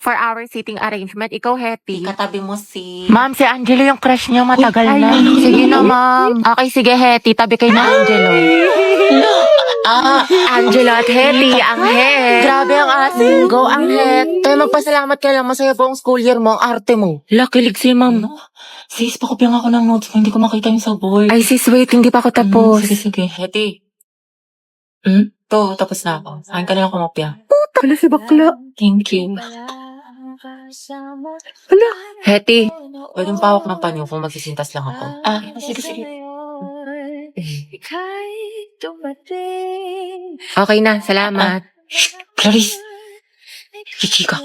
for our seating arrangement. Ikaw, Hetty. Katabi mo si... Ma'am, si Angelo yung crush niya matagal na. Sige na, ma'am. Okay, sige, Hetty. Tabi kay na Angelo. Angelo at Hetty, ang het. Grabe ang asin. Go, ang het. Tayo magpasalamat ka lang. Masaya po ang school year mo, ang arte mo. Lakilig si ma'am. Sis, pakopyang ako ng notes mo. Hindi ko makita yung sa board. Ay, sis, wait. Hindi pa ako tapos. Sige. Hetty. To, tapos na ako. Saan ka na lang kumopya? Wala si bakla. Thank you. Hetty. Pwede pawak ng panyo kung magsisintas lang ako. Sige. Okay na, salamat. Clarice. Chichika.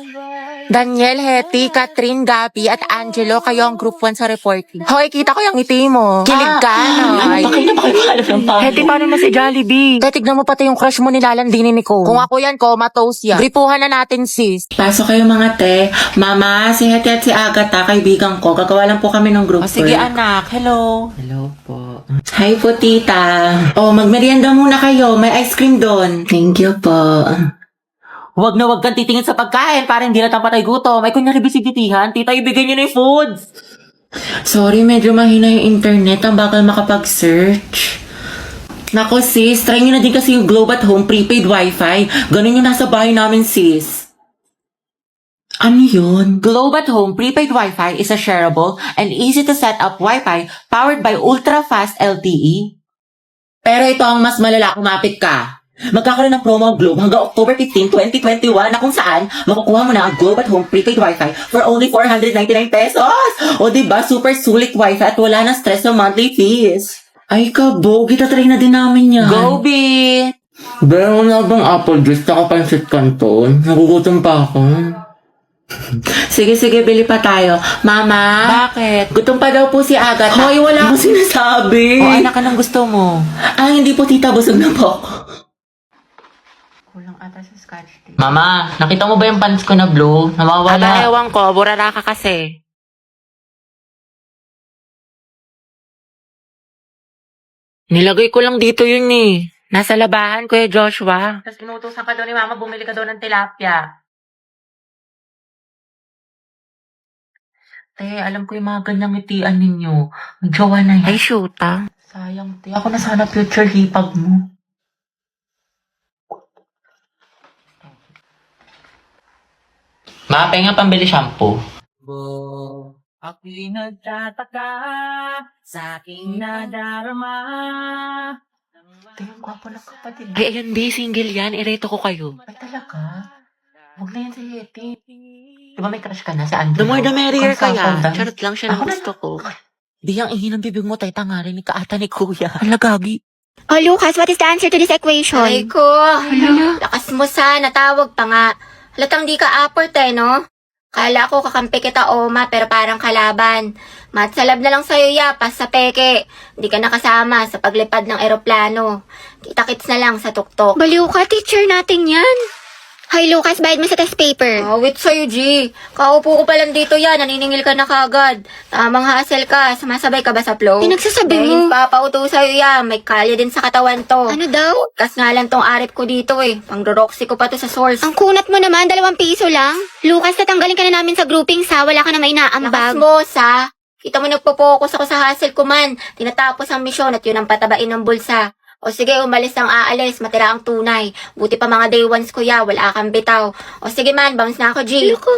Daniel, Hetty, Catherine, Gabi, at Angelo, kayo ang group 1 sa reporting. Hoy, kita ko yung ngiti mo. Kilig ka, no? Bakit na makipaalap ng panyo? Hetty, paano na si Jollibee? Tignan mo pati yung crush mo nilalandinin ni Cole. Kung ako yan, comatose yan. Gripuhan na natin, sis. Pasok kayo mga te. Mama, si Hetty at si Agatha, kaibigan ko. Gagawa lang po kami ng group Sige, work. anak. Hello. Hello po. Hi po, tita. Magmerienda muna kayo. May ice cream doon. Thank you po. Huwag na huwag kang titingin sa pagkain para hindi na patay gutom. May kunyari bisigitihan. Tita, ibigay niyo na yung foods. Sorry, medyo mahina yung internet. Ang bakal makapag-search. Nako sis, try nyo na din kasi yung Globe at Home prepaid wifi. Ganun yung nasa bahay namin sis. Ano yun? Globe at Home prepaid Wi-Fi is a shareable and easy to set up Wi-Fi powered by ultra-fast LTE. Pero ito ang mas malala, kumapit ka. Magkakaroon ng promo ang Globe hanggang October 15, 2021 na kung saan makukuha mo na ang Globe at Home prepaid Wi-Fi for only 499 pesos. O diba, super sulit Wi-Fi at wala na stress sa monthly fees. Ay kabog, itatry na din namin yan. Go, Bit! Meron na bang apple juice tsaka pansit canton? Nagugutom pa ako. Sige, bili pa tayo. Mama? Bakit? Gutom pa daw po si Agatha. Hoy, wala akong sinasabi. O anak, anong gusto mo? Hindi po tita, busog na po ako. Kulang ata sa scotch tape. Mama, nakita mo ba yung pants ko na blue? Nawawala. Ewan ko, burara ka kasi. Nilagay ko lang dito yun eh. Nasa labahan, Kuya Joshua. Tapos inutusan ka daw ni Mama, bumili ka daw ng tilapia. Te, alam ko yung mga ganyang ngitian ninyo. May jowa na yan. Ay, shoot ah. Sayang, te. Ako na sana future hipag mo. Ma, penga pambili shampoo. Ako'y nagtataka sa aking nadarama. Te, ang gwapo ng kapatid. Ay, ayan, di, single yan. Ireto ko kayo. Ay, talaga? Huwag na yan si Hetty. Di ba may crush ka na sa Angelo? The more the merrier Kung kaya. sa Charot lang siya ng Ako na- gusto ko. Di ang ihi ng bibig mo, tay tangarin ni kaata ni Kuya. Hala, gagi. Oh, Lucas, what is the answer to this equation? Aray ko, lakas mo sana, tawag pa nga. Halatang di ka aport no? Kala ko kakampi kita Oma, pero parang kalaban. Matsalab na lang sa'yo yapas sa peke. Hindi ka nakasama sa paglipad ng eroplano. Kita-kits na lang sa tuktok. Baliw ka, teacher natin yan. Hi, Lucas, bayad mo sa test paper. Wait sa'yo, G. Kaupo ko pa lang dito yan, naniningil ka na kagad. Tamang hassle ka, sumasabay ka ba sa flow? Pinagsasabi mo. Papauto sa'yo yan, may kalya din sa katawan to. Ano daw? Kas nga lang tong arip ko dito Pang-roxy ko pa to sa source. Ang kunat mo naman, 2 piso lang. Lucas, tatanggalin ka na namin sa grouping sa wala ka na may Lakas inaambag. mo, sa. Kita mo nagpo-focus ako sa hustle ko man. Tinatapos ang misyon at yun ang patabain ng bulsa. O sige, umalis ang aalis, matira ang tunay. Buti pa mga day ones kuya, wala kang bitaw. O sige man, bounce na ako, G. Loko.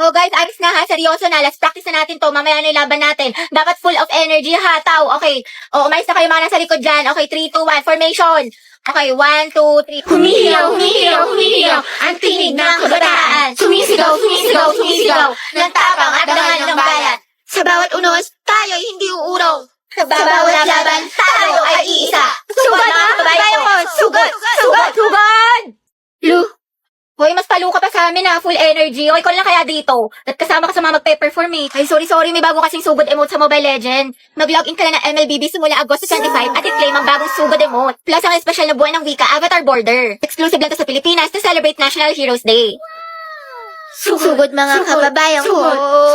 Oh guys, aris na ha, seryoso na. Let's practice na natin to. Mamaya na yung laban natin. Dapat full of energy ha, tao. Okay. O, umalis na kayo mga nasa likod dyan. Okay, 3, 2, 1, formation. Okay, 1, 2, 3. Humihiyaw, humihiyaw, humihiyaw. Ang tinig ng kabataan. Sumisigaw, sumisigaw, sumisigaw. Ng tapang at dangal ng balat. Sa bawat unos, tayo'y hindi uuraw. Sa bawat laban, tayo ay iisa. Sugod mga kabayo ko! Sugod! Sugod! Sugod! Lu, Hoy, mas palo ka pa sa amin ha, full energy. Okay, call lang kaya dito. At kasama ka sa mga magpe-perform Ay, sorry, may bago kasing sugod emote sa Mobile Legend. Mag-login ka na ng MLBB simula Agosto 25 at i-claim ang bagong sugod emote. Plus ang espesyal na buwan ng wika, Avatar Border. Exclusive lang to sa Pilipinas to celebrate National Heroes Day. sugod mga kababayan ko.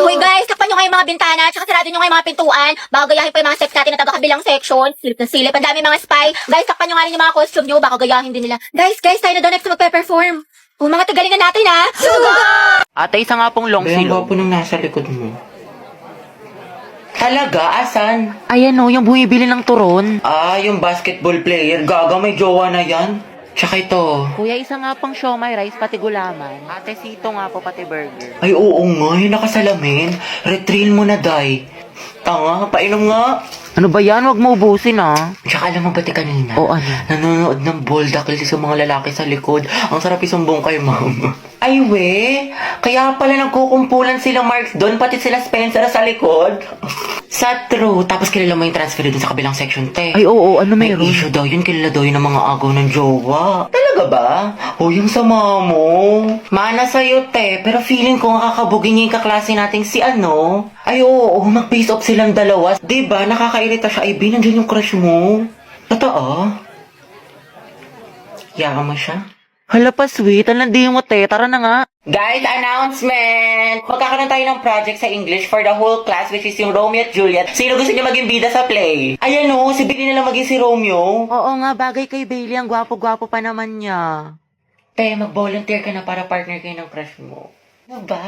Hoy guys, takpan nyo nga yung mga bintana, tsaka sarado nyo nga yung mga pintuan. Baka gayahin pa yung mga steps natin na taga-kabilang section. Silip na silip, ang dami mga spy. Guys, takpan nyo nga rin yung mga costume nyo, baka gayahin din nila. Guys, tayo na daw next na magpe-perform. Mga tagalingan natin ha. Sugod! Ate, isa nga pong long Bayang silog. gwapo nung nasa likod mo. Talaga? Asan? Ayan o, yung bumibili ng turon. Ah, yung basketball player. Gaga, may jowa na yan. Tsaka ito. Kuya, isa nga pang siomay rice, pati gulaman. Ate, sito nga po, pati burger. Ay, oo nga, yung nakasalamin. Retrail mo na, Day. Tanga, painom nga. Ano ba yan? Huwag mo ubusin ah. Tsaka alam mo ba kanina? O ano? Nanonood ng boldakil sa mga lalaki sa likod. Ang sarap isumbong kay mama. Ay, we. Kaya pala nagkukumpulan sila Mark doon, pati sila Spencer sa likod. Sa true. Tapos kilala mo yung transfer doon sa kabilang section, te. Ay, oo, ano May meron? issue daw yun, kilala daw yun ng mga agaw ng jowa. Talaga ba? O yung sama mo. Mana sa'yo, te. Pero feeling ko kakabugin niya yung kaklase nating si ano. Ay, oo, mag-face off silang dalawa. Diba, nakakairita siya. Ay, nandiyan yung crush mo. Totoo? Yaka mo siya? Hala pa, sweet. Ang landi mo, te. Tara na nga. Guys, announcement! Magkakaroon tayo ng project sa English for the whole class, which is yung Romeo at Juliet. Sino gusto niya maging bida sa play? Ayan o, si Billy na lang maging si Romeo. Oo nga, bagay kay Bailey. Ang gwapo-gwapo pa naman niya. Te, mag-volunteer ka na para partner kayo ng crush mo. Ano ba?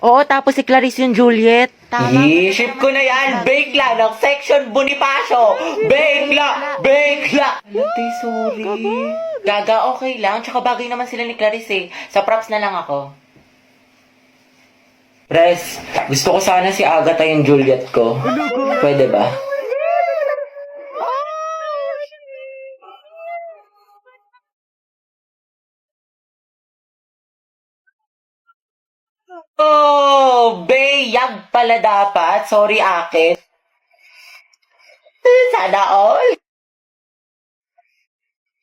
Oo, tapos si Clarice yung Juliet. Tama. Ship ko na yan! Bakla ng section Bonifacio! Bakla! Bakla! Ate, sorry. Gaga, okay lang. Tsaka bagay naman sila ni Clarice eh. Sa props na lang ako. Res, gusto ko sana si Agatha yung Juliet ko. Pwede ba? Oh, Beyag pala dapat. Sorry, akin. Sana all.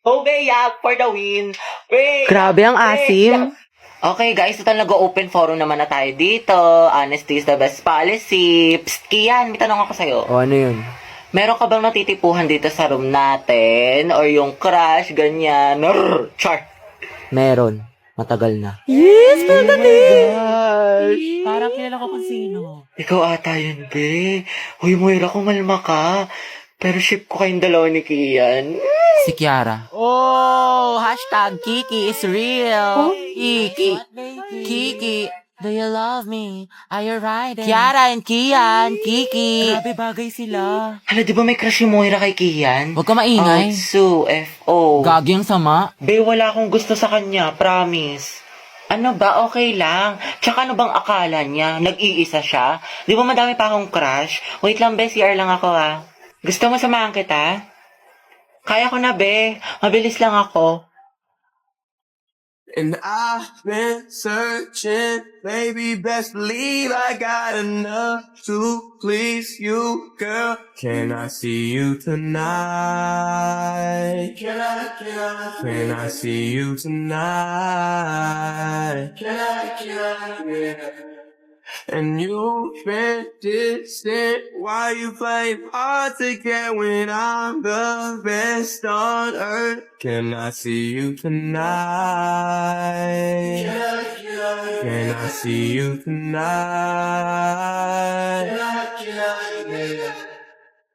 Oh, Beyag for the win. Beyag, Grabe ang asim. Okay, guys. Ito nag-open forum naman na tayo dito. Honesty is the best policy. Psst, Kian, may tanong ako sa'yo. O, ano yun? Meron ka bang natitipuhan dito sa room natin? Or yung crush, ganyan? Char. Meron. Matagal na. Parang kilala ko kung sino. Ikaw ata yun, be. Huy, Moira, kumalma ka. Pero ship ko kayong dalawa ni Kian. Si Kiara. Oh, hashtag Kiki is real. Kiki. Kiki. Do you love me? Are you riding? Kiara and Kian. Kiki. Grabe bagay sila. Hala, di ba may crush yung Moira kay Kian? Huwag ka maingay. Sue, F.O. Gagi ang sama. Be, wala akong gusto sa kanya, promise. Ano ba, okay lang. Tsaka ano bang akala niya? Nag-iisa siya? Di ba madami pa akong crush? Wait lang, be, CR lang ako ah. Gusto mo samahan kita? Kaya ko na, be. Mabilis lang ako. And I've been searching, baby, best believe I got enough to please you, girl. Can I see you tonight? Can I see you tonight? And you've been distant. Why you play hard to get when I'm the best on earth? Can I see you tonight? Can I see you tonight?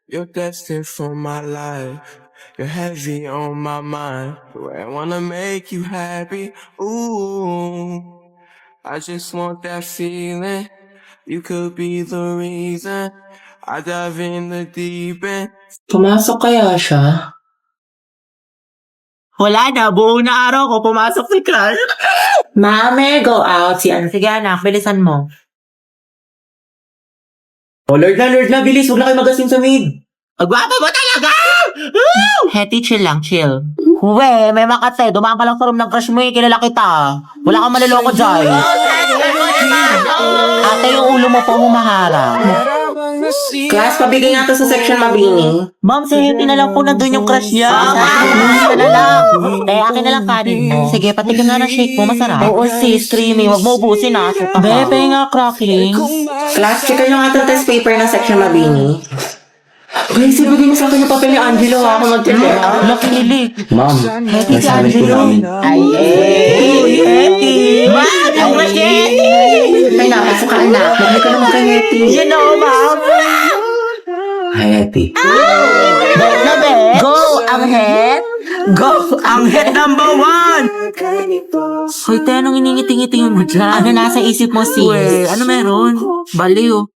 You're destined for my life. You're heavy on my mind. I wanna make you happy. Ooh. I just want that feeling. You could be the reason I dive in the deep end. Pumasok kaya siya? Wala na, buo na araw ko pumasok si Carl. Mame, go out. Si ano? Sige anak, bilisan mo. Oh, Lord na, bilis. Huwag na kayo magasin sa mid. Agwapa mo talaga! Hetty, chill lang, chill. Uwe, may makate. Dumaan ka lang sa room ng crush mo eh. Kilala kita. Wala kang maliloko dyan. Ate, yung ulo mo po humaharang. Class, pabigay nga to sa section Mabini. Ma'am, si Hetty na lang po nandun yung crush niya. Akin na lang. Akin na lang kanin mo. Sige, patikin nga ng shake mo. Masarap. Oo, sis, creamy. Huwag mo ubusin ah. Bebe nga, cracking. Class, check nyo nga itong test paper ng section Mabini. Guys, ibigay mo sa akin yung papel ni Angelo ha, ako mag-check. Nakilig. Ma'am, Hetty si Angelo. Ay, Hetty. Ma'am, yung crush ni Hetty. May napasok ka anak. Magbigay ka naman kay Hetty. Yan o, ma'am. Hi, Hetty. Na be? Go, ang head. Go! Ang hit number 1! Hoy, te, anong iningiti-ngiti mo dyan? Ano nasa isip mo, sis? Uwe, ano meron? Baliw.